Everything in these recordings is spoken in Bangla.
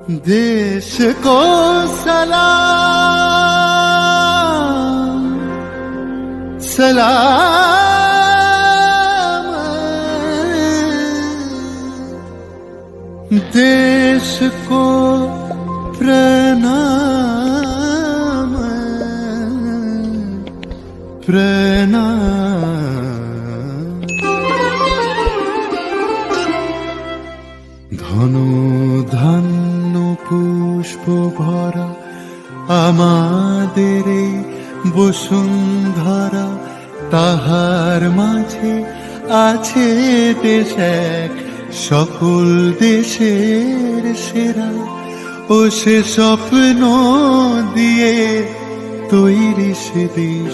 देश को सलाम सलाम, देश को प्रणाम प्रणाम। ধনু ধান্য পুষ্প ভরা আমাদের এই বসুন্ধরা, তাহার মাঝে আছে দেশ এক সকল দেশের সেরা। ও সে স্বপ্ন দিয়ে তৈরি সে দেশ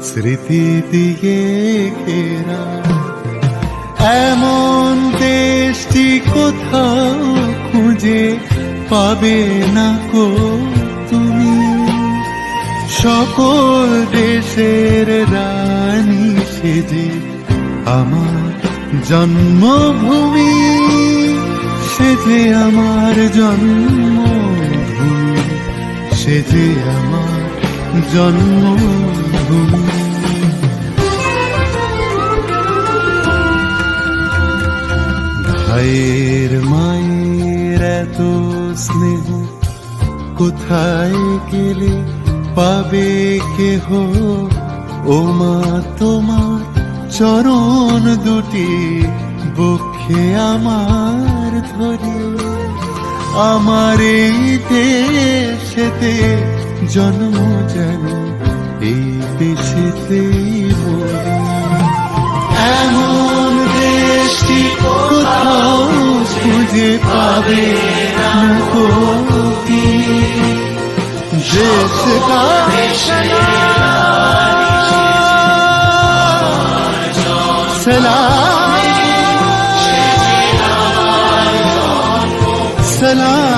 স্মৃতি দিয়ে ঘেরা। এমন দেশটি কোথাও খুঁজে পাবে না কো তুমি, সকল দেশের রানী সেজে আমার জন্মভূমি, সেজে আমার জন্মভূমি, সেজে আমার জন্মভূমি। ভাইয়ের মায়ের এত স্নেহ কোথায় গেলে পাবে কেহ, ও মা তোমার চরণ দুটি বক্ষে আমার ধরে। আমার এই দেশেতে জন্ম যেন এই দেশেতেই মরি। এমন দেশটি কোথাও খুঁজে পাবে না কো তুমি, দেশ का सलाम सलाम।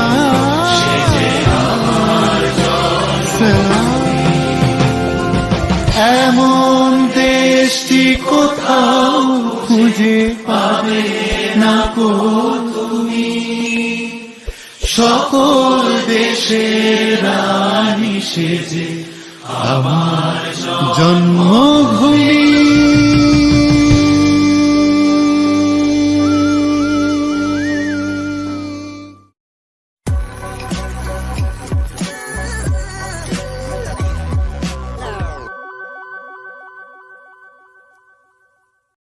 এমন দেশটি কোথাও খুঁজে পাবে না কো তুমি, সকল দেশের রানী সেজে আমার জন্মভূমি,